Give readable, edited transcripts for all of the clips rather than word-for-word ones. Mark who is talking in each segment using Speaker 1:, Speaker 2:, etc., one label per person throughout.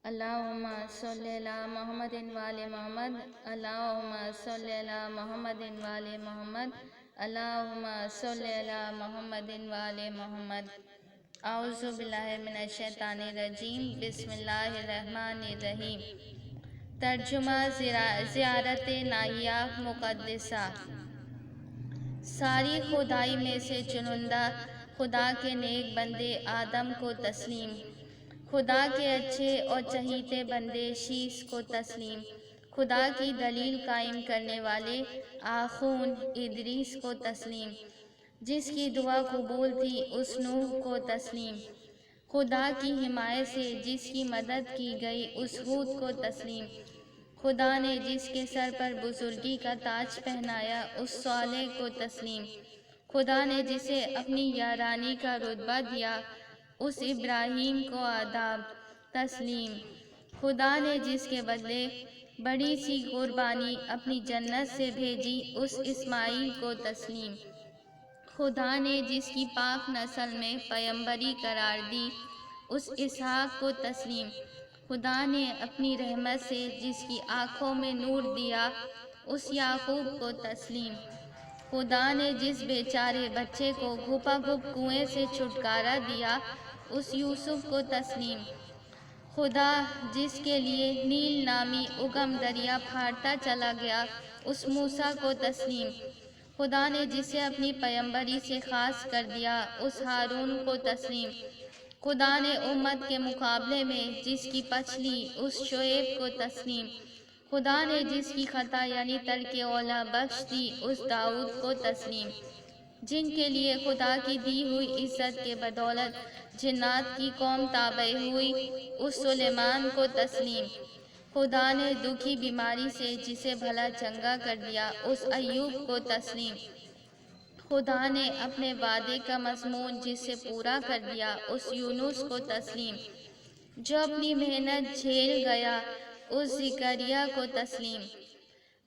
Speaker 1: اللہم صلی علی محمد وآل محمد، اللہم صلی علی محمد وآل محمد، اللہم صلی علی محمد وآل محمد۔ اعوذ باللہ من الشیطان الرجیم، بسم اللہ الرحمن الرحیم۔ ترجمہ زیارت ناحیہ مقدسہ۔ ساری خدائی میں سے چنندہ خدا کے نیک بندے آدم کو تسلیم، خدا کے اچھے اور چہیتے بندے شیس کو تسلیم، خدا کی دلیل قائم کرنے والے آخون ادریس کو تسلیم، جس کی دعا قبول تھی اس نوح کو تسلیم، خدا کی حمایت سے جس کی مدد کی گئی اس ہود کو تسلیم، خدا نے جس کے سر پر بزرگی کا تاج پہنایا اس صالح کو تسلیم، خدا نے جسے اپنی یارانی کا رتبہ دیا اس ابراہیم کو آداب تسلیم، خدا نے جس کے بدلے بڑی سی قربانی اپنی جنت سے بھیجی اس اسماعیل کو تسلیم، خدا نے جس کی پاک نسل میں پیغمبری قرار دی اس اسحاق کو تسلیم، خدا نے اپنی رحمت سے جس کی آنکھوں میں نور دیا اس یعقوب کو تسلیم، خدا نے جس بیچارے بچے کو گھپا گھپ کنویں سے چھٹکارا دیا اس یوسف کو تسلیم، خدا جس کے لیے نیل نامی اگم دریا پھاڑتا چلا گیا اس موسیٰ کو تسلیم، خدا نے جسے اپنی پیغمبری سے خاص کر دیا اس ہارون کو تسلیم، خدا نے امت کے مقابلے میں جس کی پچھلی اس شعیب کو تسلیم، خدا نے جس کی خطا یعنی ترک اولیٰ بخش دی اس داؤد کو تسلیم، جن کے لیے خدا کی دی ہوئی عزت کے بدولت جنات کی قوم تابع ہوئی اس سلیمان کو تسلیم، خدا نے دکھی بیماری سے جسے بھلا چنگا کر دیا اس ایوب کو تسلیم، خدا نے اپنے وعدے کا مضمون جس سے پورا کر دیا اس یونس کو تسلیم، جو اپنی محنت جھیل گیا اس زکریا کو تسلیم،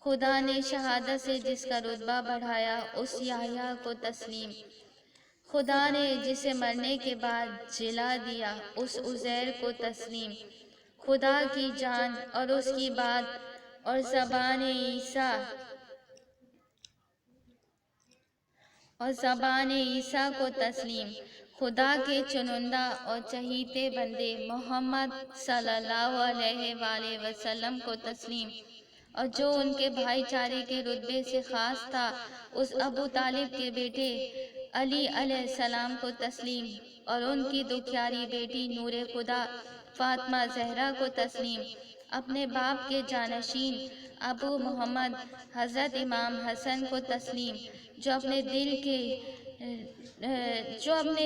Speaker 1: خدا نے شہادت سے جس کا رتبہ بڑھایا اس یحییٰ کو تسلیم، خدا نے جسے مرنے کے بعد جلا دیا اس عزیر کو تسلیم، خدا کی جان اور اس کی بات اور زبان عیسیٰ کو تسلیم، خدا کے چنندہ اور چہیتے بندے محمد صلی اللہ علیہ وآلہ وسلم کو تسلیم، اور جو ان کے بھائی چارے کے رتبے سے خاص تھا اس ابو طالب کے بیٹے علی علیہ السلام کو تسلیم، اور ان کی دکھیاری بیٹی نور خدا فاطمہ زہرا کو تسلیم، اپنے باپ کے جانشین ابو محمد حضرت امام حسن کو تسلیم، جو اپنے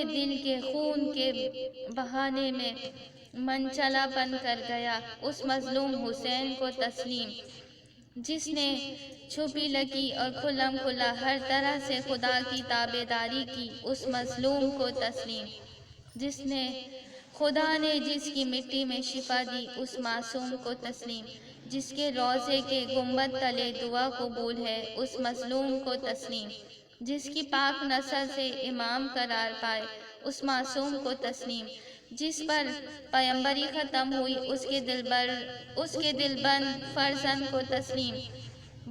Speaker 1: دل کے خون کے بہانے میں منچلا بن کر گیا اس مظلوم حسین کو تسلیم، جس نے چھپی لکی اور کھلم کھلا ہر طرح سے خدا کی تابعداری کی اس مظلوم کو تسلیم، خدا نے جس کی مٹی میں شفا دی اس معصوم کو تسلیم، جس کے روضے کے گنبد تلے دعا قبول ہے اس مظلوم کو تسلیم، جس کی پاک نسل سے امام قرار پائے اس معصوم کو تسلیم، جس پر پیغمبری ختم ہوئی اس کے دلبند فرزند کو تسلیم،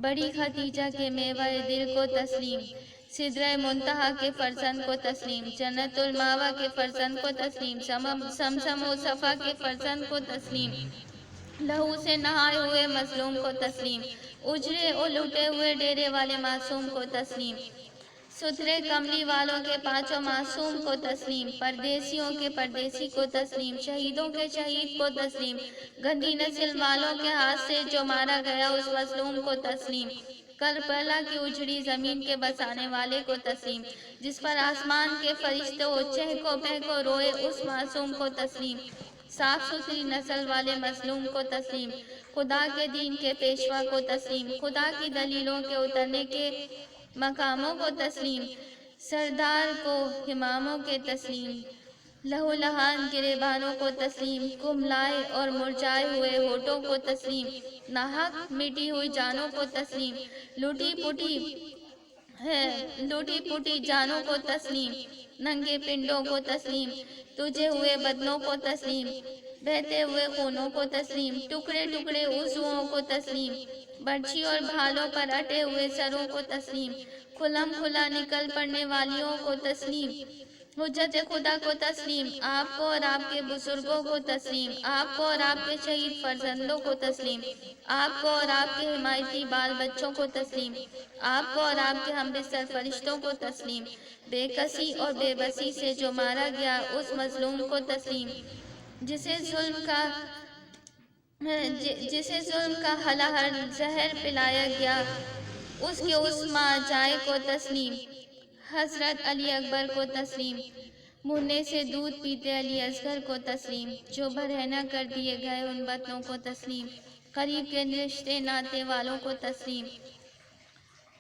Speaker 1: بڑی خدیجہ کے میوہ دل کو تسلیم، سدرہ منتہا کے فرزند کو تسلیم، جنت الماوہ کے فرزند کو تسلیم، سمسم و صفا کے فرزند کو تسلیم، لہو سے نہائے ہوئے مظلوم کو تسلیم، اجڑے اور لٹے ہوئے ڈیرے والے معصوم کو تسلیم، ستھرے کملی والوں کے پانچوں معصوم کو تسلیم، پردیسیوں کے پردیسی کو تسلیم، شہیدوں کے شہید کو تسلیم، گندی نسل والوں کے ہاتھ سے جو مارا گیا اس مظلوم کو تسلیم، کربلا کی اجڑی زمین کے بسانے والے کو تسلیم، جس پر آسمان کے فرشتوں چہکو بہکو روئے اس معصوم کو تسلیم، صاف ستھری نسل والے مظلوم کو تسلیم، خدا کے دین کے پیشوا کو تسلیم، خدا کی دلیلوں کے اترنے کے مقاموں کو تسلیم، سردار کو اماموں کے تسلیم، لہو لہان گریبانوں کو تسلیم، کملائے اور مرجھائے ہوئے ہونٹوں کو تسلیم، ناحق مٹی ہوئی جانوں کو تسلیم، لوٹی پوٹی جانوں کو تسلیم، ننگے پنڈوں کو تسلیم، تجھے ہوئے بدنوں کو تسلیم، بہتے ہوئے خونوں کو تسلیم، ٹکڑے ٹکڑے عضوؤں کو تسلیم، برچھی اور بھالوں پر اٹے ہوئے سروں کو تسلیم، کھلم کھلا نکل پڑنے والیوں کو تسلیم، حجت خدا کو تسلیم، آپ کو اور آپ کے بزرگوں کو تسلیم، آپ کو اور آپ کے شہید فرزندوں کو تسلیم، آپ کو اور آپ کے حمایتی بال بچوں کو تسلیم، آپ کو اور آپ کے ہم بستر فرشتوں کو تسلیم، بے کسی اور بے بسی سے جو مارا گیا اس مظلوم کو تسلیم، جسے ظلم کا ہلاہر زہر پلایا گیا اس کے اس ماں جائے کو تسلیم، حضرت علی اکبر کو تسلیم، منہ سے دودھ پیتے علی اصغر کو تسلیم، جو برہنہ کر دیے گئے ان وطنوں کو تسلیم، قریب کے رشتے ناتے والوں کو تسلیم،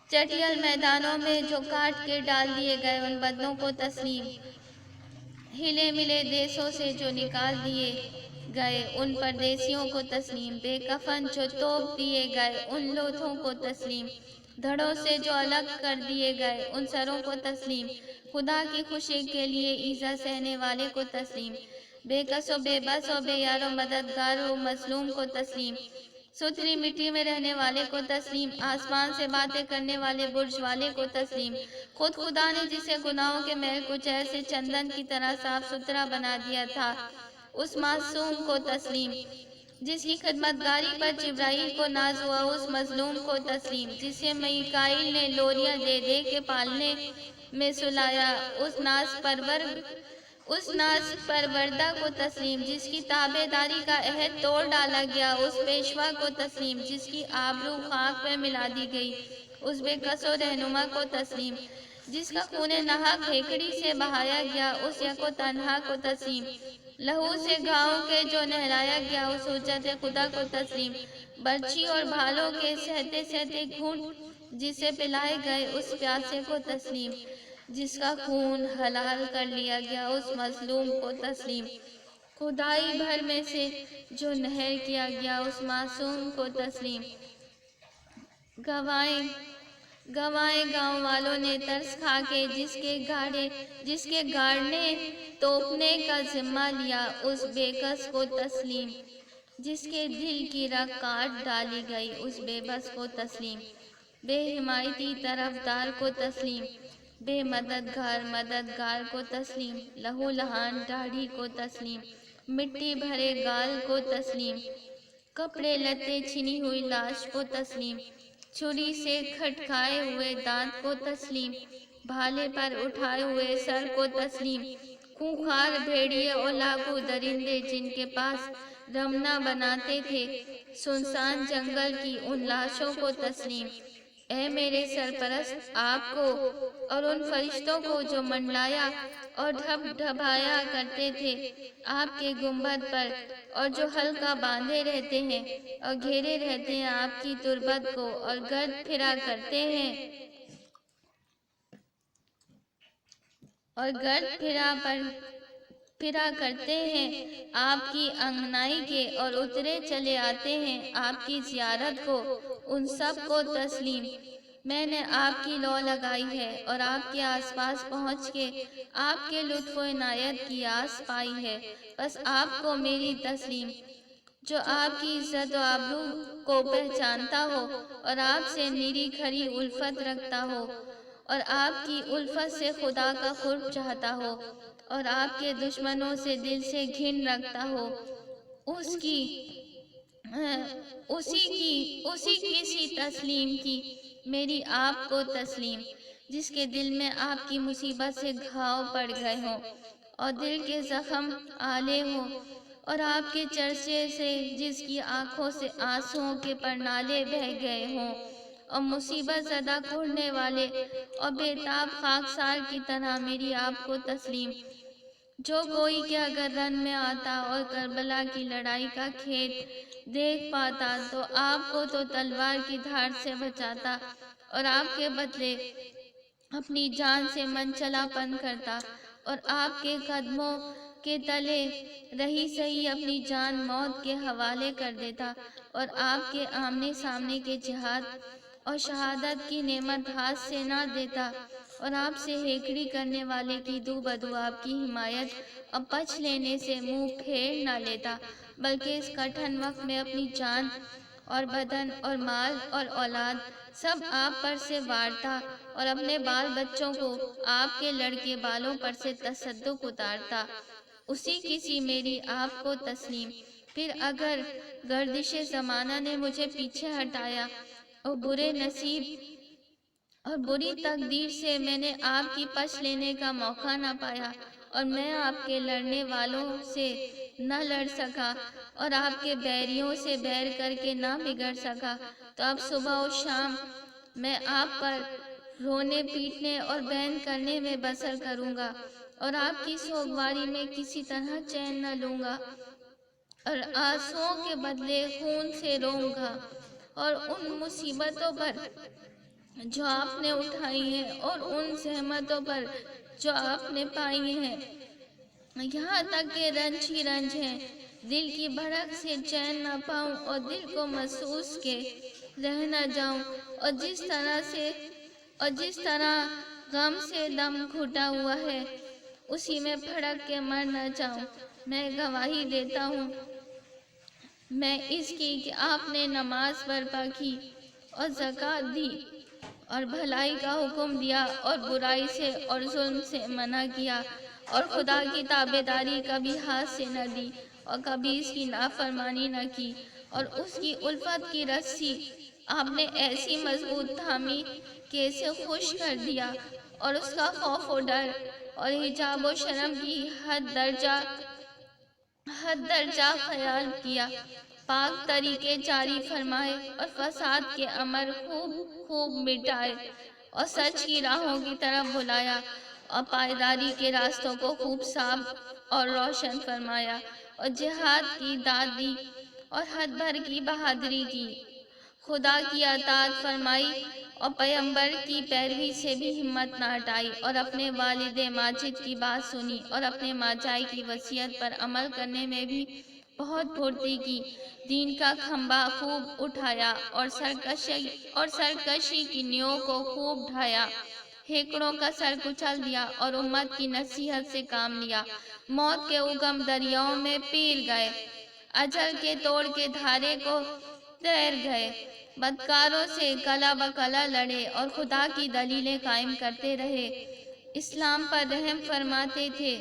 Speaker 1: چٹیل میدانوں میں جو کاٹ کے ڈال دیے گئے ان بدنوں کو تسلیم، ہلے ملے دیسوں سے جو نکال دیے گئے ان پردیسیوں کو تسلیم، بے کفن جو توپ دیے گئے ان لوتھوں کو تسلیم، دھڑوں سے جو الگ کر دیے گئے ان سروں کو تسلیم، خدا کی خوشی کے لیے ایذا سہنے والے کو تسلیم، بے کس و بے بس و بے یار و مددگار و مظلوم کو تسلیم، ستھری مٹی میں رہنے والے کو تسلیم، آسمان سے باتیں کرنے والے برج والے کو تسلیم، خود خدا نے جسے گناہوں کے محل کو جیسے چندن کی طرح صاف ستھرا بنا دیا تھا اس معصوم کو تسلیم، جس کی خدمت گاری پر جبرائیل کو ناز ہوا اس مظلوم کو تسلیم، جسے میکائیل نے لوریاں دے دے کے پالنے میں سلایا اس ناز پروردہ کو تسلیم، جس کی تابع داری کا عہد توڑ ڈالا گیا اس پیشوا کو تسلیم، جس کی آبرو خاک پہ ملا دی گئی اس بے کس و رہنما کو تسلیم، جس کا خون ناحق کھیکڑی سے بہایا گیا اس یک و تنہا کو تسلیم، لہو سے گھاؤں کے جو نہلایا گیا اس حجت خدا کو تسلیم، برچھی اور بھالوں کے سہتے سہتے گھونٹ جسے پلائے گئے اس پیاسے کو تسلیم، جس کا خون حلال کر لیا گیا اس مظلوم کو تسلیم، خدائی بھر میں سے جو نہر کیا گیا اس معصوم کو تسلیم، گوائیں گاؤں والوں نے ترس کھا کے جس کے گاڑنے توپنے کا ذمہ لیا اس بے کس کو تسلیم، جس کے دل کی رگ کاٹ ڈالی گئی اس بے بس کو تسلیم، بے حمایتی طرفدار کو تسلیم، بے مددگار کو تسلیم، لہو لہان داڑھی کو تسلیم، مٹی بھرے گال کو تسلیم، کپڑے لتے چھنی ہوئی لاش کو تسلیم، چھری سے کھٹکائے ہوئے دانت کو تسلیم، بھالے پر اٹھائے ہوئے سر کو تسلیم، خونخوار بھیڑیے اور لاکھوں درندے جن کے پاس رمنا بناتے تھے سنسان جنگل کی ان لاشوں کو تسلیم، اے میرے سرپرست آپ کو اور ان فرشتوں کو جو منڈلایا اور ڈھب ڈھبایا کرتے تھے آپ کے گنبد پر اور جو حلقہ باندھے رہتے ہیں اور گھیرے رہتے ہیں آپ کی تربت کو اور گرد پھرا کرتے ہیں آپ کی انگنائی کے اور اترے چلے آتے ہیں آپ کی زیارت کو ان سب کو تسلیم، میں نے آپ کی لو لگائی ہے اور آپ کے آس پاس پہنچ کے آپ کے لطف و عنایت کی آس پائی ہے، بس آپ کو میری تسلیم، جو آپ کی عزت و آبرو کو پہچانتا ہو اور آپ سے میری کھری الفت رکھتا ہو اور آپ کی الفت سے خدا کا قرب چاہتا ہو اور آپ کے دشمنوں سے دل سے گھن رکھتا ہو، اسی کسی تسلیم کی میری آپ کو تسلیم، جس کے دل میں آپ کی مصیبت سے گھاؤ پڑ گئے ہوں اور دل کے زخم آلے ہوں اور آپ کے چرچے سے جس کی آنکھوں سے آنسوؤں کے پرنالے بہہ گئے ہوں اور مصیبت زدہ کوڑنے والے اور بےتاب خاکسار کی طرح میری آپ کو تسلیم، جو کوئی کہ اگر رن میں آتا اور کربلا کی لڑائی کا کھیت دیکھ پاتا تو آپ کو تو تلوار کی دھار سے بچاتا اور آپ کے بدلے اپنی جان سے منچلا پن کرتا اور آپ کے قدموں کے تلے رہی سہی اپنی جان موت کے حوالے کر دیتا اور آپ کے آمنے سامنے کے جہاد اور شہادت کی نعمت ہاتھ سے نہ دیتا اور آپ سے ہیکڑی کرنے والے کی دو بدو آپ کی حمایت اور پچھ لینے سے منہ پھیر نہ لیتا، بلکہ اس کٹھن وقت میں اپنی جان اور بدن اور مال اور اولاد سب آپ پر سے وارتا اور اپنے بال بچوں کو آپ کے لڑکے بالوں پر سے تصدق اتارتا۔ اسی کسی میری آپ کو تسلیم۔ پھر اگر گردش زمانہ نے مجھے پیچھے ہٹایا اور برے نصیب اور بری تقدیر سے میں نے آپ کی پچھ لینے کا موقع نہ پایا اور میں آپ کے لڑنے والوں سے نہ لڑ سکا اور آپ کے بیریوں سے بیر کر کے نہ بگڑ سکا، تو اب صبح و شام میں آپ پر رونے پیٹنے اور بین کرنے میں بسر کروں گا اور آپ کی سوگواری میں کسی طرح چین نہ لوں گا اور آنسوؤں کے بدلے خون سے روں گا اور ان مصیبتوں پر جو آپ نے اٹھائی ہیں اور ان زحمتوں پر جو آپ نے پائی ہیں، یہاں تک کہ رنج ہی رنج ہیں، دل کی بھڑک سے چین نہ پاؤں اور دل کو محسوس کے رہ نہ جاؤں، اور جس طرح غم سے دم گھٹا ہوا ہے اسی میں پھڑک کے مر نہ جاؤں۔ میں گواہی دیتا ہوں میں اس کی کہ آپ نے نماز برپا کی اور زکوٰۃ دی اور بھلائی کا حکم دیا اور برائی سے اور ظلم سے منع کیا، اور خدا کی تابعداری کبھی ہاتھ سے نہ دی اور کبھی اس کی نافرمانی نہ کی، اور اس کی الفت کی رسی آپ نے ایسی مضبوط تھامی کہ اسے خوش کر دیا، اور اس کا خوف و ڈر اور حجاب و شرم کی حد درجہ خیال کیا، پاک طریقے جاری فرمائے اور فساد کے امر خوب مٹائے، اور سچ کی راہوں کی طرف بلایا اور پائیداری کے راستوں کو خوب صاف اور روشن فرمایا، اور جہاد کی داد دی اور حد بھر کی بہادری کی، خدا کی اطاعت فرمائی اور پیغمبر کی پیروی سے بھی ہمت نہ ہٹائی، اور اپنے والد ماجد کی بات سنی اور اپنے ماجائی کی وصیت پر عمل کرنے میں بھی بہت پھرتی کی، دین کا کھمبا خوب اٹھایا اور سرکشی کی نیوں کو خوب ڈھایا، ہیکڑوں کا سر کچل دیا اور امت کی نصیحت سے کام لیا، موت کے اگم دریاؤں میں پیر گئے، اجل کے توڑ کے دھارے کو تیر گئے، بدکاروں سے کلا بکلا لڑے اور خدا کی دلیلیں قائم کرتے رہے، اسلام پر رحم فرماتے تھے،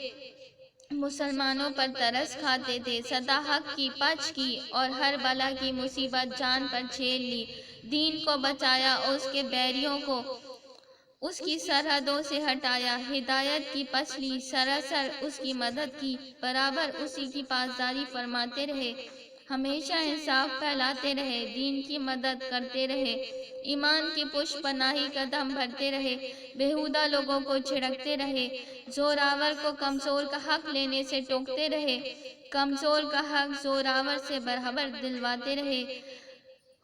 Speaker 1: مسلمانوں پر ترس کھاتے تھے، سدا حق کی پچ کی اور ہر بلا کی مصیبت جان پر جھیل لی، دین کو بچایا اور اس کے بیریوں کو اس کی سرحدوں سے ہٹایا، ہدایت کی پچ لی، سراسر اس کی مدد کی، برابر اسی کی پاسداری فرماتے رہے، ہمیشہ انصاف پھیلاتے رہے، دین کی مدد کرتے رہے، ایمان کی پشت پناہی قدم بھرتے رہے، بیہودہ لوگوں کو جھڑکتے رہے، زوراور کو کمزور کا حق لینے سے ٹوکتے رہے، کمزور کا حق زوراور سے برابر دلواتے رہے،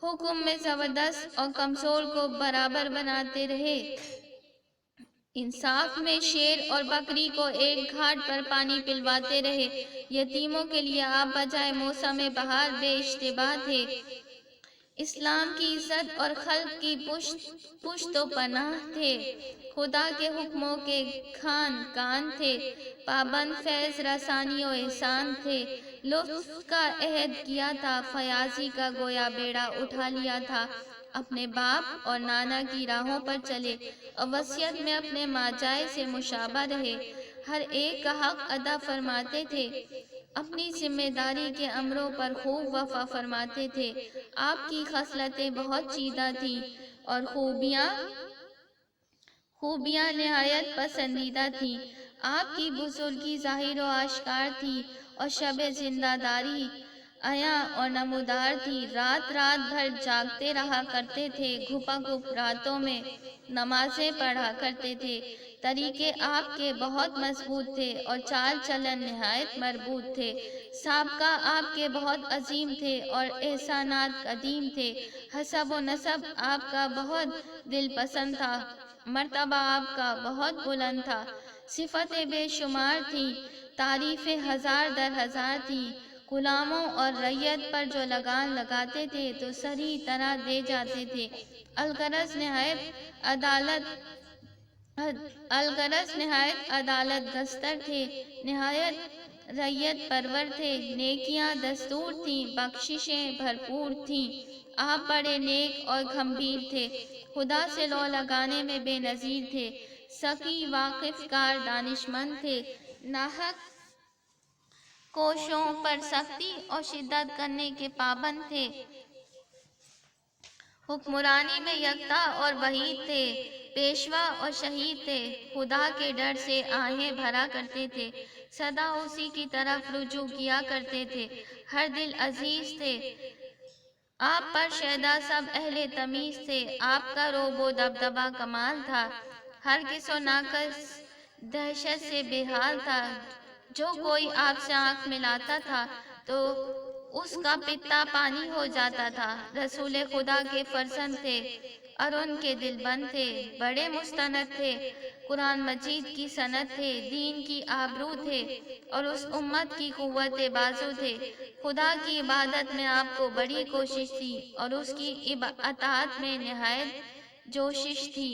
Speaker 1: حکم میں زبردست اور کمزور کو برابر بناتے رہے، انصاف میں شیر اور بکری کو ایک گھاٹ پر پانی پلواتے رہے، یتیموں کے لیے آپ بجائے موسم بہار بے اشتباہ تھے، اسلام کی عزت اور خلق کی پشت و پناہ تھے، خدا کے حکموں کے کان تھے، پابند فیض رسانی و احسان تھے، لطف کا عہد کیا تھا، فیاضی کا گویا بیڑا اٹھا لیا تھا، اپنے باپ اور نانا کی راہوں پر چلے اور وصیت میں اپنے ماجائے سے مشابہ رہے، ہر ایک کا حق ادا فرماتے تھے، اپنی ذمہ داری کے امروں پر خوب وفا فرماتے تھے، آپ کی خصلتیں بہت چیدہ تھیں اور خوبیاں نہایت پسندیدہ تھیں، آپ کی بزرگی ظاہر و آشکار تھی اور شب زندہ داری عیاں اور نمودار تھی، رات بھر جاگتے رہا کرتے تھے، گھپا گھپ راتوں میں نمازیں پڑھا کرتے تھے، طریقے آپ کے بہت مضبوط تھے اور چال چلن نہایت مربوط تھے، سابقہ آپ کے بہت عظیم تھے اور احسانات قدیم تھے، حسب و نسب آپ کا بہت دل پسند تھا، مرتبہ آپ کا بہت بلند تھا، صفتیں بے شمار تھیں، تعریفیں ہزار در ہزار تھیں، غلاموں اور رعیت پر جو لگام لگاتے تھے تو صریح طرح دے جاتے تھے، الغرض نہایت عدالت الغرض نہایت عدالت گستر تھے، نہایت رعیت پرور تھے، نیکیاں دستور تھیں، بخششیں بھرپور تھیں۔ آپ بڑے نیک اور گھمبیر تھے، خدا سے لو لگانے میں بے نظیر تھے، سخی واقف کار دانشمند تھے، ناحق کوشوں پر سختی اور شدت کرنے کے پابند تھے، حکمرانی میں یکتا اور وحید تھے، پیشوا اور شہید تھے، خدا کے ڈر سے آہیں بھرا کرتے تھے، سدا اسی کی طرف رجوع کیا کرتے تھے، ہر دل عزیز تھے، آپ پر شیدا سب اہل تمیز تھے، آپ کا رعب و دبدبہ کمال تھا، ہر کس و ناکس دہشت سے بے حال تھا، جو کوئی آپ سے آنکھ ملاتا تھا تو اس کا پتا پانی ہو جاتا تھا، رسول خدا کے فرزند تھے اور ان کے دل بند تھے، بڑے مستند تھے، قرآن مجید کی سند تھے، دین کی آبرو تھے اور اس امت کی قوت بازو تھے، خدا کی عبادت میں آپ کو بڑی کوشش تھی اور اس کی اطاعت میں نہایت جوشش تھی،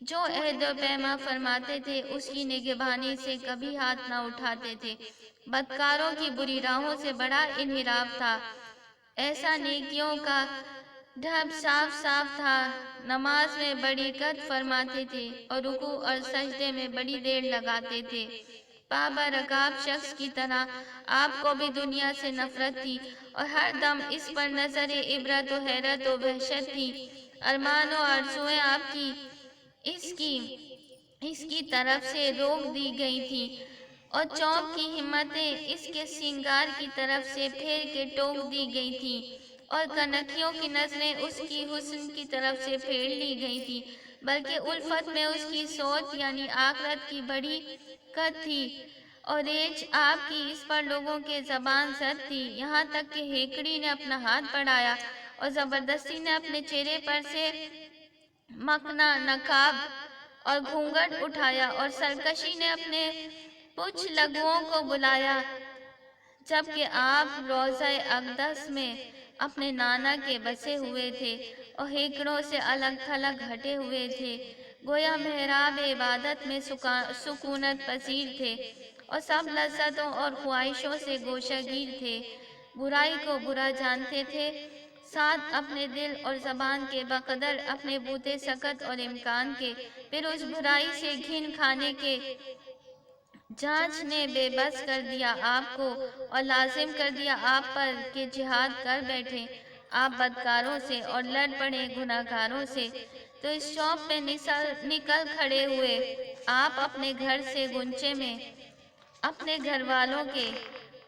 Speaker 1: جو عہد و پیما فرماتے تھے اس کی نگہبانی سے کبھی ہاتھ نہ اٹھاتے تھے، بدکاروں کی بری راہوں سے بڑا انحراف تھا، ایسا نیکیوں کا ڈھب صاف صاف تھا، نماز میں بڑی قد فرماتے تھے اور رکوع اور سجدے میں بڑی دیر لگاتے تھے، پابرکاب شخص کی طرح آپ کو بھی دنیا سے نفرت تھی اور ہر دم اس پر نظر عبرت و حیرت و وحشت تھی، ارمان و آرزوئیں آپ کی اس کی طرف سے روک دی گئی تھی اور چونک کی ہمتیں اس کے سنگار کی طرف سے پھیر کے ٹوک دی گئی تھی اور کنکھیوں کی نظریں اس کی حسن کی طرف سے پھیر لی گئی تھی، بلکہ الفت میں اس کی سوچ یعنی آخرت کی بڑی قد تھی اور ریچھ آپ کی اس پر لوگوں کے زبان زد تھی، یہاں تک کہ ہیکڑی نے اپنا ہاتھ بڑھایا اور زبردستی نے اپنے چہرے پر سے مکنا نقاب اور گھونگھٹ اٹھایا اور سرکشی نے اپنے پچھ لگوؤں کو بلایا، جبکہ آپ روضہ اقدس میں اپنے نانا کے بسے ہوئے تھے اور ہیکڑوں سے الگ تھلگ ہٹے ہوئے تھے، گویا محراب عبادت میں سکونت پذیر تھے اور سب لذتوں اور خواہشوں سے گوشہ گیر تھے، برائی کو برا جانتے تھے، ساتھ اپنے دل اور زبان کے بقدر اپنے بوتے سکت اور امکان کے، پھر اس برائی سے گھن کھانے کے جانچ نے بے بس کر دیا آپ کو اور لازم کر دیا آپ پر کہ جہاد کر بیٹھیں آپ بدکاروں سے اور لڑ پڑیں گناہگاروں سے، تو اس شوق میں نکل کھڑے ہوئے آپ اپنے گھر سے گنچے میں، اپنے گھر والوں کے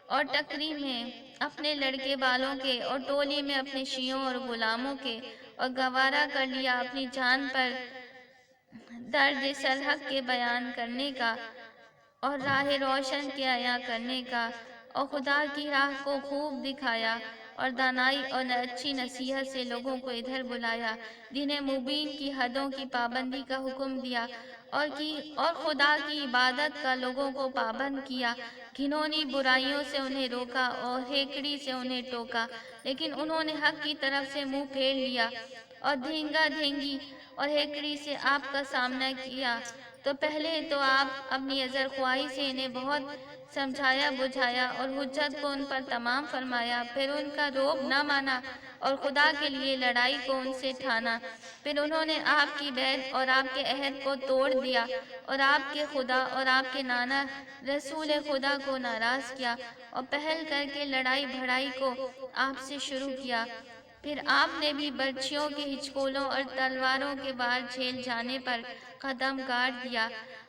Speaker 1: اور ٹکری میں اپنے لڑکے بالوں کے اور ٹولی میں اپنے شیعوں اور غلاموں کے، اور گوارا کر لیا اپنی جان پر درد سرحق کے بیان کرنے کا اور راہ روشن کے عیاں کرنے کا، اور خدا کی راہ کو خوب دکھایا اور دانائی اور اچھی نصیحت سے لوگوں کو ادھر بلایا، دین مبین کی حدوں کی پابندی کا حکم دیا اور خدا کی عبادت کا لوگوں کو پابند کیا، گھنونی برائیوں سے انہیں روکا اور ہیکڑی سے انہیں ٹوکا، لیکن انہوں نے حق کی طرف سے منہ پھیر لیا اور دھینگا دھینگی اور ہیکڑی سے آپ کا سامنا کیا، تو پہلے تو آپ اپنی اظہر خواہی سے انہیں بہت سمجھایا بجھایا اور حجت کو ان پر تمام فرمایا، پھر ان کا رعب نہ مانا اور خدا کے لیے لڑائی کو ان سے ٹھانا، پھر انہوں نے آپ کی بیعت اور آپ کے عہد کو توڑ دیا اور آپ کے خدا اور آپ کے نانا رسول خدا کو ناراض کیا اور پہل کر کے لڑائی بھڑائی کو آپ سے شروع کیا، پھر آپ نے بھی برچھیوں کے ہچکولوں اور تلواروں کے وار جھیل جانے پر قدم گاڑ دیا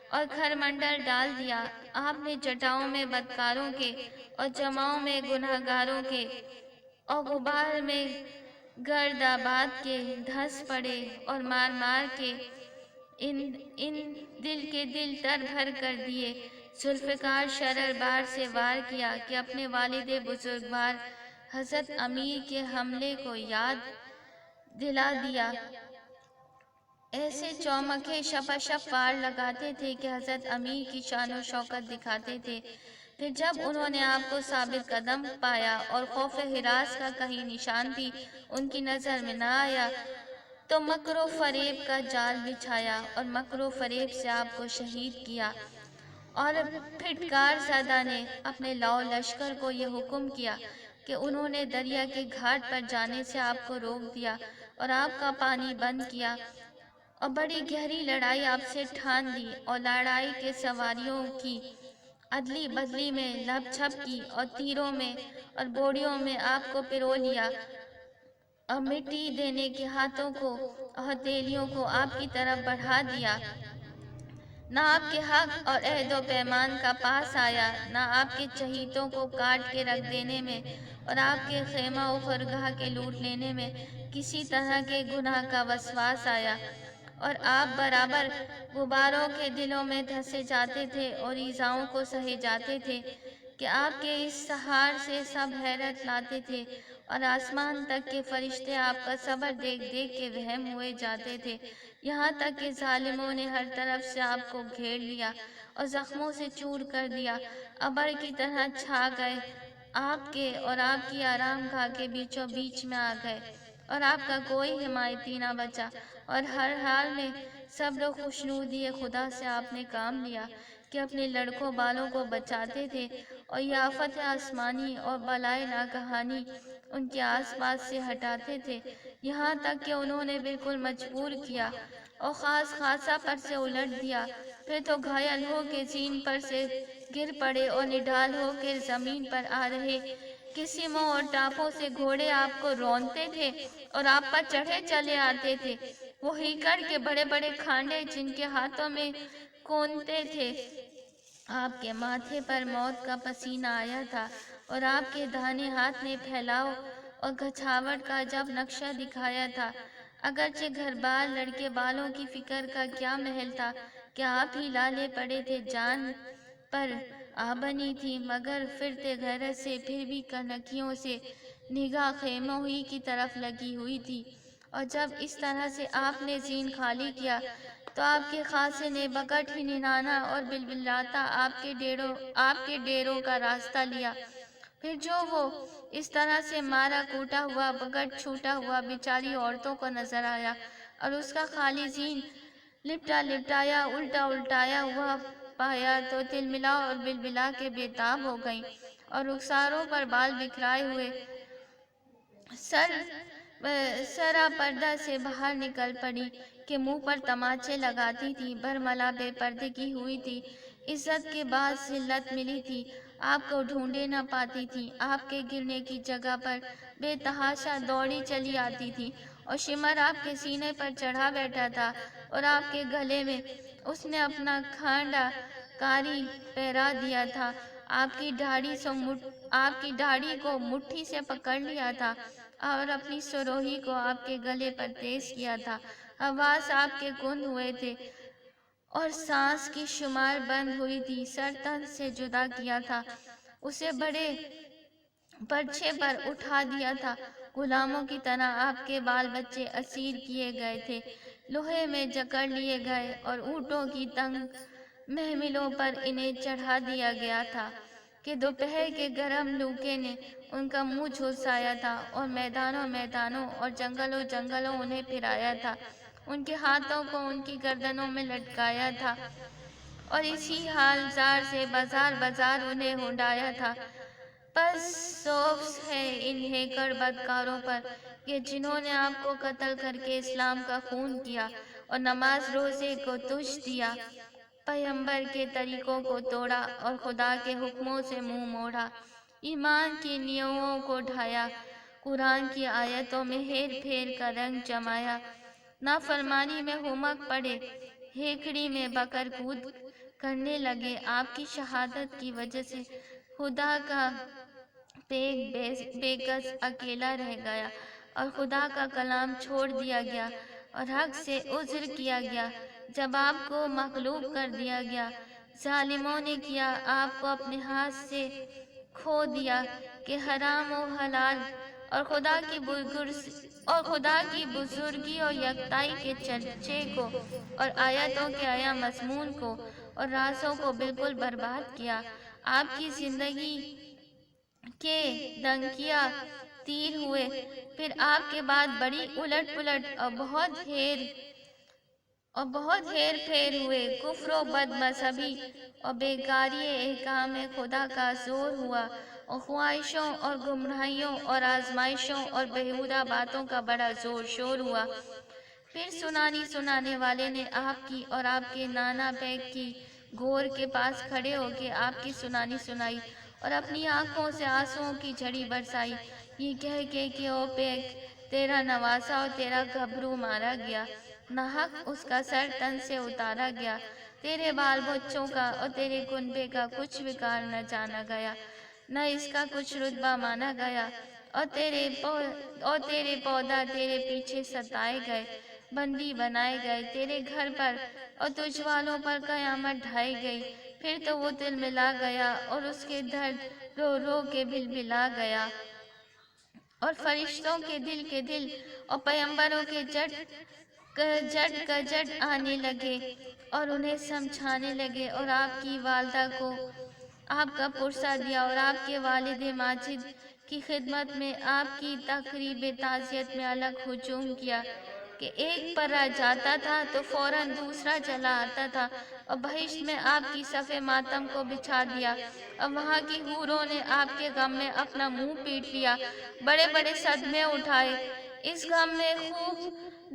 Speaker 1: اور گھر منڈل ڈال دیا، آپ نے جٹاؤں میں بدکاروں کے اور جماؤں میں گناہگاروں کے اور غبار میں گرد آباد کے دھس پڑے اور مار مار کے ان دل کے دل تر بھر کر دیے، ذوالفقار شرر بار سے وار کیا کہ اپنے والد بزرگوار حضرت امیر کے حملے کو یاد دلا دیا، ایسے چومکے شپاشپ وار لگاتے تھے کہ حضرت امیر کی شان و شوکت دکھاتے تھے، پھر جب انہوں نے آپ کو ثابت قدم پایا اور خوف ہراس کا کہیں نشان بھی ان کی نظر میں نہ آیا تو مکر و فریب کا جال بچھایا اور مکر و فریب سے آپ کو شہید کیا۔ اور پھٹکار زدہ نے اپنے لاؤ لشکر کو یہ حکم کیا کہ انہوں نے دریا کے گھاٹ پر جانے سے آپ کو روک دیا اور آپ کا پانی بند کیا اور بڑی گہری لڑائی آپ سے ٹھان دی، اور لڑائی کے سواریوں کی ادلی بدلی میں لپ چھپ کی اور تیروں میں اور بوڑیوں میں آپ کو پرو لیا اور مٹی دینے کے ہاتھوں کو اور ہتھیلیوں کو آپ کی طرف بڑھا دیا۔ نہ آپ کے حق اور عہد و پیمان کا پاس آیا، نہ آپ کے چہیتوں کو کاٹ کے رکھ دینے میں اور آپ کے خیمہ و خرگاہ کے لوٹ لینے میں کسی طرح کے گناہ کا وسواس آیا، اور آپ برابر غباروں کے دلوں میں دھسے جاتے تھے اور ایذاؤں کو سہے جاتے تھے کہ آپ کے اس سہار سے سب حیرت لاتے تھے، اور آسمان تک کے فرشتے آپ کا صبر دیکھ دیکھ کے وہم ہوئے جاتے تھے، یہاں تک کہ ظالموں نے ہر طرف سے آپ کو گھیر لیا اور زخموں سے چور کر دیا، ابر کی طرح چھا گئے آپ کے اور آپ کی آرام گاہ کے بیچوں بیچ میں آ گئے، اور آپ کا کوئی حمایتی نہ بچا، اور ہر حال میں صبر و خوشنودی خدا سے آپ نے کام لیا کہ اپنے لڑکوں بالوں کو بچاتے تھے، اور یہ آفت آسمانی اور بلائے ناگہانی ان کے آس پاس سے ہٹاتے تھے، یہاں تک کہ انہوں نے بالکل مجبور کیا اور خاصا پر سے الٹ دیا، پھر تو گھائل ہو کے زین پر سے گر پڑے اور نڈال ہو کے زمین پر آ رہے قسموں اور ٹاپوں سے گھوڑے آپ کو رونتے تھے اور آپ پر چڑھے چلے آتے تھے، وہ ہیکڑ کے بڑے بڑے کھانڈے جن کے ہاتھوں میں کونتے تھے، آپ کے ماتھے پر موت کا پسینہ آیا تھا، اور آپ کے داہنے ہاتھ نے پھیلاؤ اور گچھاوٹ کا جب نقشہ دکھایا تھا، اگرچہ گھر بار لڑکے بالوں کی فکر کا کیا محل تھا کہ آپ ہی لالے پڑے تھے، جان پر آ بنی تھی، مگر پھرتے غیرت سے پھر بھی کنکھیوں سے نگاہ خیموں ہی کی طرف لگی ہوئی تھی، اور جب اس طرح سے آپ نے زین خالی کیا تو آپ کے خاصے نے بگٹ ہی ننانا اور بلبلاتا آپ کے ڈیروں کا راستہ لیا، پھر جو وہ اس طرح سے مارا کوٹا ہوا بگٹ چھوٹا ہوا بیچاری عورتوں کو نظر آیا، اور اس کا خالی زین لپٹا لپٹایا الٹا الٹایا ہوا پایا تو تلملا اور بلبلا کے بےتاب ہو گئیں، اور رخساروں پر بال بکھرائے ہوئے سرا پردہ سے باہر نکل پڑی کہ منہ پر تماچے لگاتی تھی، برملا بے پردے کی ہوئی تھی، عزت کے بعد ذلت ملی تھی، آپ کو ڈھونڈے نہ پاتی تھی، آپ کے گرنے کی جگہ پر بے تحاشا دوڑی چلی آتی تھی، اور شمر آپ کے سینے پر چڑھا بیٹھا تھا، اور آپ کے گلے میں اس نے اپنا کھانڈا کاری پہرا دیا تھا، آپ کی داڑھی کو مٹھی سے پکڑ لیا تھا اور اپنی سروہی کو آپ کے گلے پر تیز کیا تھا، حواس آپ کے کند ہوئے تھے اور سانس کی شمار بند ہوئی تھی، سر تن سے جدا کیا تھا، اسے بڑے پرچھے پر اٹھا دیا تھا، غلاموں کی طرح آپ کے بال بچے اسیر کیے گئے تھے، لوہے میں جکڑ لیے گئے اور اونٹوں کی تنگ محملوں پر انہیں چڑھا دیا گیا تھا کہ دوپہر کے گرم لوکے نے ان کا منہ جھلسایا تھا، اور میدانوں اور جنگلوں انہیں پھرایا تھا، ان کے ہاتھوں کو ان کی گردنوں میں لٹکایا تھا، اور اسی حال زار سے بازار انہیں ہونڈایا تھا۔ پس افسوس ہے ان ہیکڑ بدکاروں پر کہ جنہوں نے آپ کو قتل کر کے اسلام کا خون کیا اور نماز روزے کو تج دیا، پیغمبر کے طریقوں کو توڑا اور خدا کے حکموں سے منہ موڑا، ایمان کی نیوؤں کو ڈھایا، قرآن کی آیتوں میں ہیر پھیر کا رنگ جمایا، نافرمانی میں ہمک پڑے، ہیکڑی میں بکر کود کرنے لگے، آپ کی شہادت کی وجہ سے خدا کا پیک بے کس اکیلا رہ گیا، اور خدا کا کلام چھوڑ دیا گیا، اور حق سے عذر کیا گیا جب آپ کو مغلوب کر دیا گیا، ظالموں نے کیا آپ کو اپنے ہاتھ سے کھو دیا کہ حرام و حلال اور خدا کی بزرگی اور یکتائی کے چرچے کو اور آیتوں کے آیا مضمون کو اور رازوں کو بالکل برباد کیا، آپ کی زندگی کے دنکیا تیر ہوئے، پھر آپ کے بعد بڑی الٹ پلٹ اور بہت ہیر پھیر ہوئے، کفر و بد مذہبی اور بیکاری احکام خدا کا زور ہوا، اور خواہشوں اور گمراہیوں اور آزمائشوں اور بیہودہ باتوں کا بڑا زور شور ہوا۔ پھر سنانے والے نے آپ کی اور آپ کے نانا بیگ کی گور کے پاس کھڑے ہو کے آپ کی سنانی سنائی اور اپنی آنکھوں سے آنسوؤں کی جھڑی برسائی، یہ کہہ کے کہ او بیگ، تیرا نواسا اور تیرا گھبرو مارا گیا، ناحق اس کا سر تن سے اتارا گیا، تیرے بال بچوں کا اور تیرے کنبے کا کچھ وقار نہ جانا گیا، نہ اس کا کچھ رتبہ مانا گیا، اور تیرے پودا تیرے پیچھے ستائے گئے، بندی بنائے گئے تیرے گھر پر، اور تجھ والوں پر قیامت ڈھائی گئی۔ پھر تو وہ دل ملا گیا اور اس کے درد رو رو کے بلبلا گیا، اور فرشتوں کے دل اور پیغمبروں کے جٹ آنے لگے اور انہیں سمجھانے لگے، اور آپ کی والدہ کو آپ کا پرسہ دیا، اور آپ کے والد ماجد کی خدمت میں آپ کی تقریب تعزیت میں الگ ہجوم کیا کہ ایک پرہ جاتا تھا تو فوراً دوسرا چلا آتا تھا، اور بہشت میں آپ کی صف ماتم کو بچھا دیا، اور وہاں کی حوروں نے آپ کے غم میں اپنا منہ پیٹ لیا، بڑے بڑے صدمے اٹھائے، اس غم میں خوب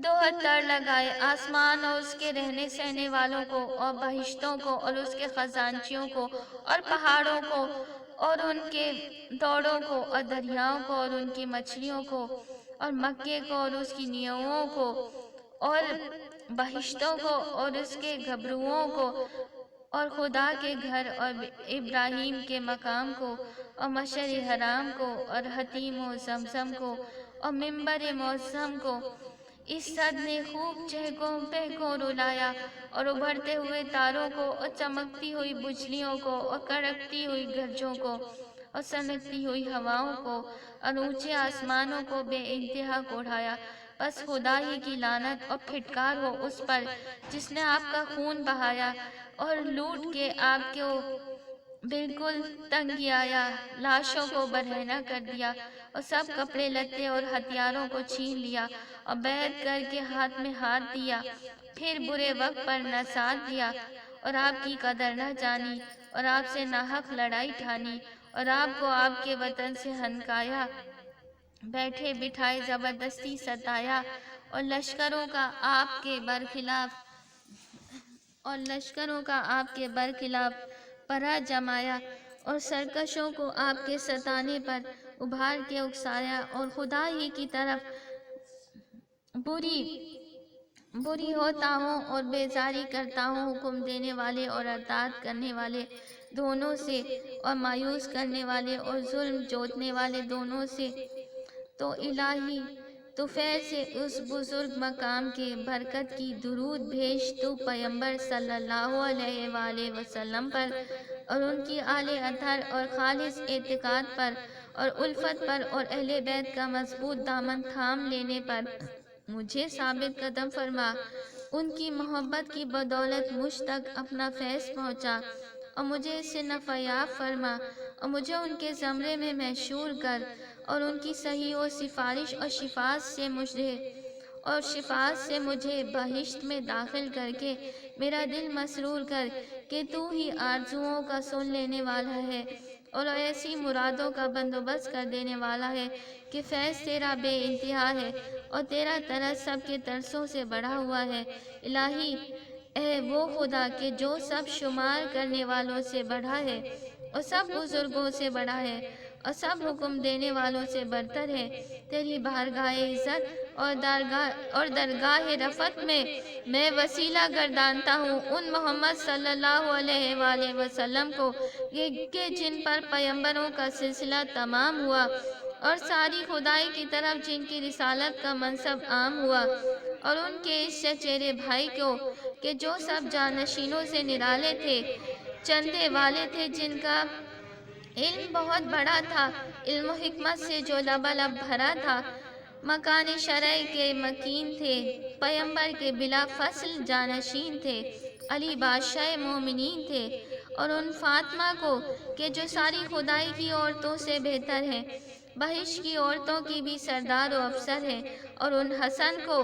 Speaker 1: دوہتر لگائے، آسمان اور اس کے رہنے سہنے والوں کو اور بہشتوں کو اور اس کے خزانچیوں کو اور پہاڑوں کو اور ان کے دوڑوں کو اور دریاؤں کو اور ان کی مچھلیوں کو اور مکے کو اور اس کی نیوؤں کو اور بہشتوں کو اور اس کے گھبروؤں کو اور خدا کے گھر اور ابراہیم کے مقام کو اور مشعر حرام کو اور حتیم و زمزم کو اور منبر معظم کو۔ اس صد نے خوب چہکوں پہکوں رلایا، اور ابھرتے ہوئے تاروں کو اور چمکتی ہوئی بجلیوں کو اور کڑکتی ہوئی گرجوں کو اور سنکتی ہوئی ہواؤں کو اور اونچے آسمانوں کو بے انتہا کوڑھایا۔ بس خدا ہی کی لعنت اور پھٹکار ہو اس پر جس نے آپ کا خون بہایا اور لوٹ کے آپ کو بالکل تنگیایا، لاشوں کو برہنہ کر دیا اور سب کپڑے لتے اور ہتھیاروں کو چھین لیا اور بیعت کر کے ہاتھ میں ہاتھ دیا، پھر برے وقت پر نہ ساتھ دیا اور آپ کی قدر نہ جانی اور آپ سے ناحق لڑائی ٹھانی اور آپ کو آپ کے وطن سے ہنکایا، بیٹھے بٹھائے زبردستی ستایا اور لشکروں کا آپ کے برخلاف پرہ جمایا اور سرکشوں کو آپ کے ستانے پر ابھار کے اکسایا، اور خدا ہی کی طرف بری ہوتا ہوں اور بیزاری کرتا ہوں، حکم دینے والے اور اطاعت کرنے والے دونوں سے اور مایوس کرنے والے اور ظلم جوتنے والے دونوں سے۔ تو الہی تو فیض سے اس بزرگ مقام کے برکت کی درود بھیج تو پیغمبر صلی اللہ علیہ وآلہ وسلم پر اور ان کی آل اطہر اور خالص اعتقاد پر اور الفت پر اور اہل بیت کا مضبوط دامن تھام لینے پر مجھے ثابت قدم فرما، ان کی محبت کی بدولت مجھ تک اپنا فیض پہنچا اور مجھے اس سے نفع یاب فرما اور مجھے ان کے زمرے میں محشور کر اور ان کی صحیح و سفارش اور شفاعت سے مجھے بہشت میں داخل کر کے میرا دل مسرور کر کہ تو ہی آرزوؤں کا سن لینے والا ہے اور ایسی مرادوں کا بندوبست کر دینے والا ہے کہ فیض تیرا بے انتہا ہے اور تیرا ترس سب کے ترسوں سے بڑھا ہوا ہے۔ الہی اے وہ خدا کہ جو سب شمار کرنے والوں سے بڑھا ہے اور سب بزرگوں سے بڑا ہے اور سب حکم دینے والوں سے برتر ہے، تیری بارگاہ عزت اور درگاہ رفعت میں وسیلہ گردانتا ہوں ان محمد صلی اللہ علیہ وآلہ وسلم کو کہ جن پر پیغمبروں کا سلسلہ تمام ہوا اور ساری خدائی کی طرف جن کی رسالت کا منصب عام ہوا، اور ان کے اس چچیرے بھائی کو کہ جو سب جانشینوں سے نرالے تھے، چندے والے تھے، جن کا علم بہت بڑا تھا، علم و حکمت سے جو لبالب بھرا تھا، مکان شرعی کے مکین تھے، پیغمبر کے بلا فصل جانشین تھے، علی بادشاہ مومنین تھے، اور ان فاطمہ کو کہ جو ساری خدائی کی عورتوں سے بہتر ہے، بہشت کی عورتوں کی بھی سردار و افسر ہیں، اور ان حسن کو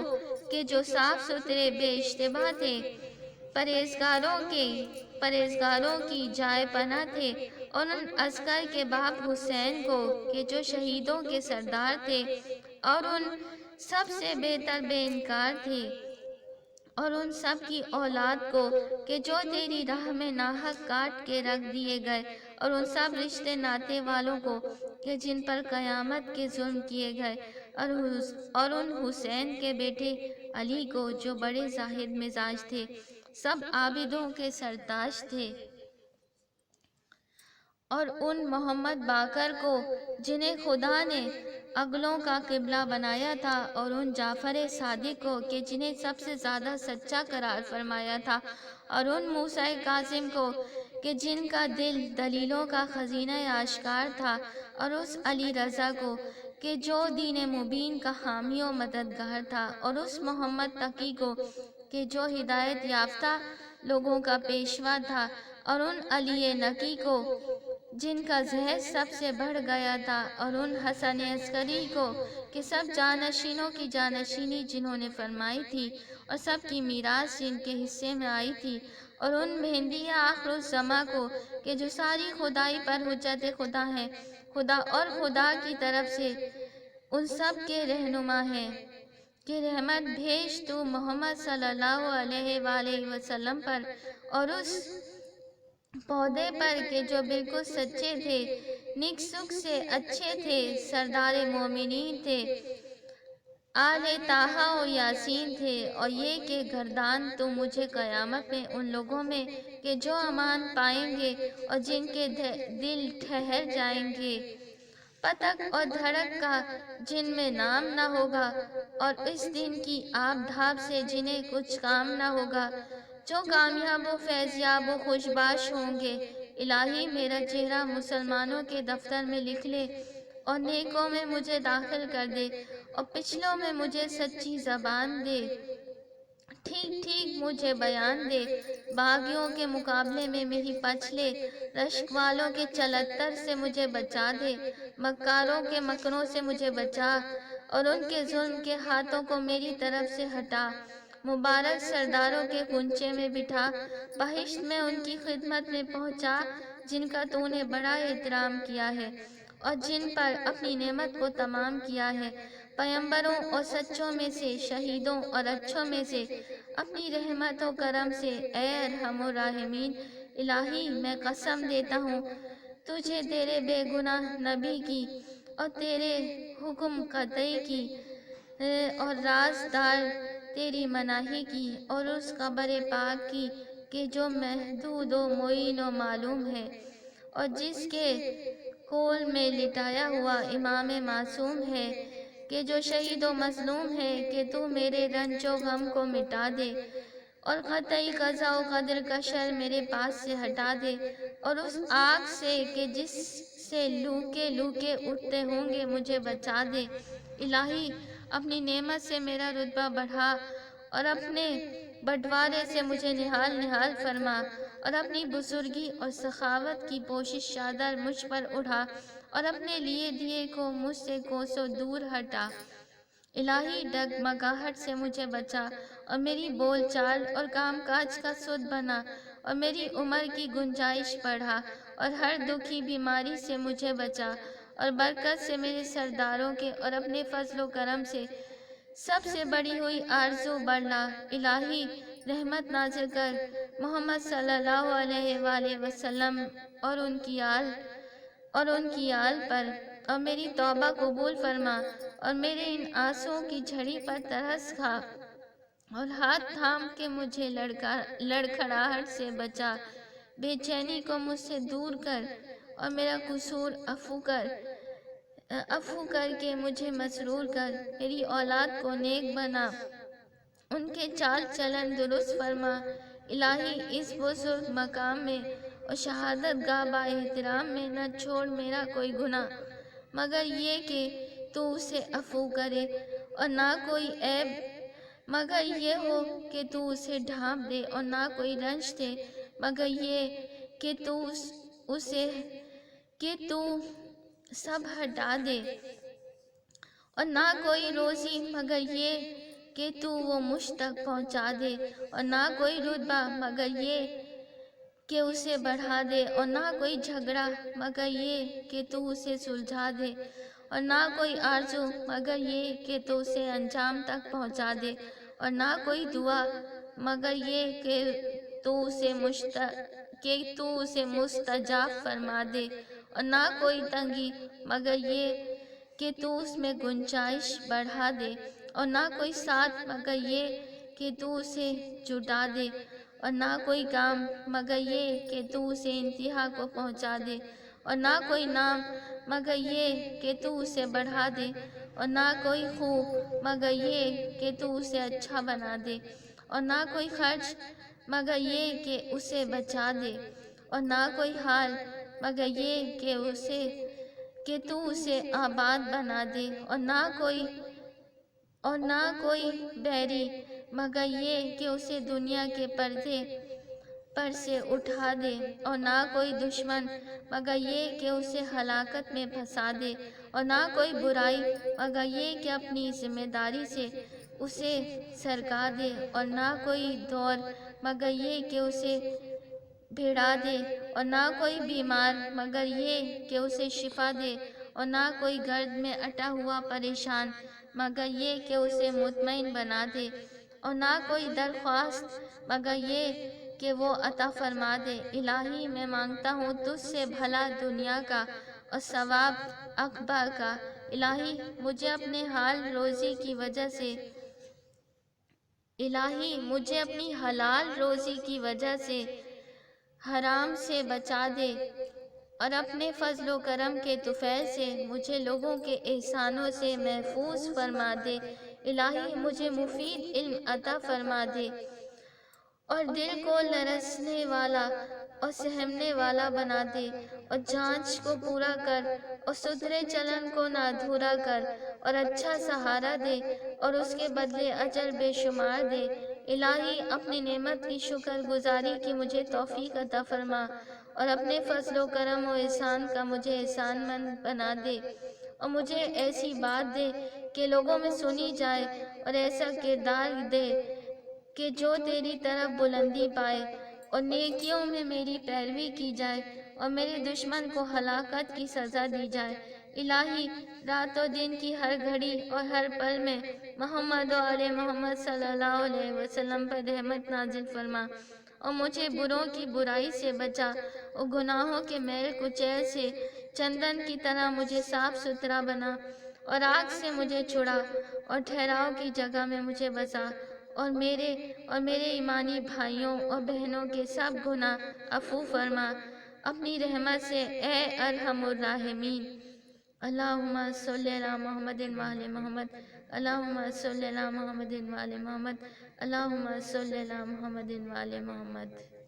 Speaker 1: کہ جو صاف ستھرے بے اشتباہ تھے، پرہیزگاروں کی جائے پناہ تھے، اور ان عسکر کے باپ حسین کو کہ جو شہیدوں کے سردار تھے، اور ان سب سے بہتر بے انکار تھے، اور ان سب کی اولاد کو کہ جو تیری راہ میں ناحق کاٹ کے رکھ دیے گئے، اور ان سب رشتے ناتے والوں کو کہ جن پر قیامت کے ظلم کیے گئے، اور ان حسین کے بیٹے علی کو جو بڑے زاہد مزاج تھے، سب عابدوں کے سرتاج تھے، اور ان محمد باقر کو جنہیں خدا نے عقلوں کا قبلہ بنایا تھا، اور ان جعفر صادق کو کہ جنہیں سب سے زیادہ سچا قرار فرمایا تھا، اور ان موسیٰ کاظم کو کہ جن کا دل دلیلوں کا خزینہ آشکار تھا، اور اس علی رضا کو کہ جو دین مبین کا حامی و مددگار تھا، اور اس محمد تقی کو کہ جو ہدایت یافتہ لوگوں کا پیشوا تھا، اور ان علی نقی کو جن کا زہد سب سے بڑھ گیا تھا، اور ان حسن عسکری کو کہ سب جانشینوں کی جانشینی جنہوں نے فرمائی تھی، اور سب کی میراث جن کے حصے میں آئی تھی، اور ان مہدی آخر الزماں کو کہ جو ساری خدائی پر حجت خدا ہیں، خدا اور خدا کی طرف سے ان سب کے رہنما ہیں، کہ رحمت بھیج تو محمد صلی اللہ علیہ وآلہ وسلم پر، اور اس پودے پر کہ جو بالکل سچے تھے، نیک سکھ سے اچھے تھے، سردار مومنین تھے، آل طٰہٰ و یاسین تھے، اور یہ کہ گردان تو مجھے قیامت میں ان لوگوں میں کہ جو امان پائیں گے اور جن کے دل ٹھہر جائیں گے پتک اور دھڑک کا، جن میں نام نہ ہوگا، اور اس دن کی آب دھاب سے جنہیں کچھ کام نہ ہوگا، جو کامیاب و فیضیاب و خوشباش ہوں گے۔ الہی میرا چہرہ مسلمانوں کے دفتر میں لکھ لے، اور نیکوں میں مجھے داخل کر دے، اور پچھلوں میں مجھے سچی زبان دے، ٹھیک ٹھیک مجھے بیان دے، باغیوں کے مقابلے میں میری پچھ لے، رشک والوں کے چلتر سے مجھے بچا دے، مکاروں کے مکروں سے مجھے بچا، اور ان کے ظلم کے ہاتھوں کو میری طرف سے ہٹا، مبارک سرداروں کے غنچے میں بٹھا، بہشت میں ان کی خدمت میں پہنچا جن کا تو نے بڑا احترام کیا ہے، اور جن پر اپنی نعمت کو تمام کیا ہے، پیغمبروں اور سچوں میں سے، شہیدوں اور اچھوں میں سے، اپنی رحمت و کرم سے، اے ارحم الراحمین۔ الہی میں قسم دیتا ہوں تجھے تیرے بے گناہ نبی کی، اور تیرے حکم قطعی کی، اور رازدار تیری مناہی کی، اور اس قبر پاک کی کہ جو محدود و معین و معلوم ہے، اور جس کے کول میں لٹایا ہوا امام معصوم ہے، کہ جو شہید و مظلوم ہے، کہ تو میرے رنج و غم کو مٹا دے، اور قطعی قضا و قدر کا شر میرے پاس سے ہٹا دے، اور اس آگ سے کہ جس سے لوکے لوکے اٹھتے ہوں گے مجھے بچا دے۔ الہی اپنی نعمت سے میرا رتبہ بڑھا، اور اپنے بٹوارے سے مجھے نہال نہال فرما، اور اپنی بزرگی اور سخاوت کی پوشش چادر مجھ پر اڑھا، اور اپنے لیے دیے کو مجھ سے کوسوں دور ہٹا۔ الہی ڈگمگاہٹ سے مجھے بچا، اور میری بول چال اور کام کاج کا سود بنا، اور میری عمر کی گنجائش بڑھا، اور ہر دکھی بیماری سے مجھے بچا، اور برکت سے میرے سرداروں کے اور اپنے فضل و کرم سے سب سے بڑی ہوئی آرزو بڑھا۔ الہی رحمت نازل کر محمد صلی اللہ علیہ وآلہ وسلم اور ان کی آل پر، اور میری توبہ قبول فرما، اور میرے ان آنسوؤں کی جھڑی پر ترس کھا، اور ہاتھ تھام کے مجھے لڑکھڑاہٹ سے بچا، بے چینی کو مجھ سے دور کر، اور میرا قصور عفو کر کے مجھے مسرور کر، میری اولاد کو نیک بنا، ان کے چال چلن درست فرما۔ الہی اس بزرگ مقام میں اور شہادت گاہ با احترام میں نہ چھوڑ میرا کوئی گناہ، مگر یہ کہ تو اسے عفو کرے، اور نہ کوئی عیب مگر یہ ہو کہ تو اسے ڈھانپ دے، اور نہ کوئی رنج دے مگر یہ کہ تو سب ہٹا دے، اور نہ کوئی روزی مگر یہ کہ تو وہ مجھ تک پہنچا دے، اور نہ کوئی رتبہ مگر یہ کہ اسے بڑھا دے، اور نہ کوئی جھگڑا مگر یہ کہ تو اسے سلجھا دے، اور نہ کوئی آرزو مگر یہ کہ تو اسے انجام تک پہنچا دے، اور نہ کوئی دعا مگر یہ کہ تو اسے مستجاب فرما دے، اور نہ کوئی تنگی مگر یہ کہ تو اس میں گنجائش بڑھا دے، اور نہ کوئی ساتھ مگر یہ کہ تو اسے جٹا دے، اور نہ کوئی کام مگر یہ کہ تو اسے انتہا کو پہنچا دے، اور نہ کوئی نام مگر یہ کہ تو اسے بڑھا دے، اور نہ کوئی خو مگر یہ کہ تو اسے اچھا بنا دے، اور نہ کوئی خرچ مگر یہ کہ اسے بچا دے، اور نہ کوئی حال مگر یہ کہ تو اسے آباد بنا دے، اور نہ کوئی بیری مگر یہ کہ اسے دنیا کے پردے پر سے اٹھا دے، اور نہ کوئی دشمن مگر یہ کہ اسے ہلاکت میں پھنسا دے، اور نہ کوئی برائی مگر یہ کہ اپنی ذمہ داری سے اسے سرکا دے، اور نہ کوئی دور مگر یہ کہ اسے بھیڑا دے، اور نہ کوئی بیمار مگر یہ کہ اسے شفا دے، اور نہ کوئی گرد میں اٹا ہوا پریشان مگر یہ کہ اسے مطمئن بنا دے، اور نہ کوئی درخواست مگر یہ کہ وہ عطا فرما دے۔ الہی میں مانگتا ہوں تجھ سے بھلا دنیا کا اور ثواب عقبہ کا۔ الہی مجھے اپنے حلال روزی کی وجہ سے حرام سے بچا دے، اور اپنے فضل و کرم کے طفیل سے مجھے لوگوں کے احسانوں سے محفوظ فرما دے۔ الہی مجھے مفید علم عطا فرما دے، اور دل کو لرزنے والا اور سہمنے والا بنا دے، اور جانچ کو پورا کر، اور ستھرے چلن کو نادھورا کر، اور اچھا سہارا دے، اور اس کے بدلے اجر بے شمار دے۔ الہی اپنی نعمت کی شکر گزاری کی مجھے توفیق عطا فرما، اور اپنے فضل و کرم و احسان کا مجھے احسان مند بنا دے، اور مجھے ایسی بات دے کہ لوگوں میں سنی جائے، اور ایسا کردار دے کہ جو تیری طرف بلندی پائے، اور نیکیوں میں میری پیروی کی جائے، اور میرے دشمن کو ہلاکت کی سزا دی جائے۔ الہی رات و دن کی ہر گھڑی اور ہر پل میں محمد و آل محمد صلی اللہ علیہ وسلم پر رحمت نازل فرما، اور مجھے بروں کی برائی سے بچا، اور گناہوں کے میل کچیل سے چندن کی طرح مجھے صاف ستھرا بنا، اور آگ سے مجھے چھڑا، اور ٹھہراؤ کی جگہ میں مجھے بسا، اور میرے ایمانی بھائیوں اور بہنوں کے سب گناہ عفو فرما اپنی رحمت سے، اے ارحم الراحمین۔ اللہم صلی علی محمد وعلی محمد، اللہم صلی علی محمد وعلی محمد، اللہم صلی علی محمد وعلی محمد۔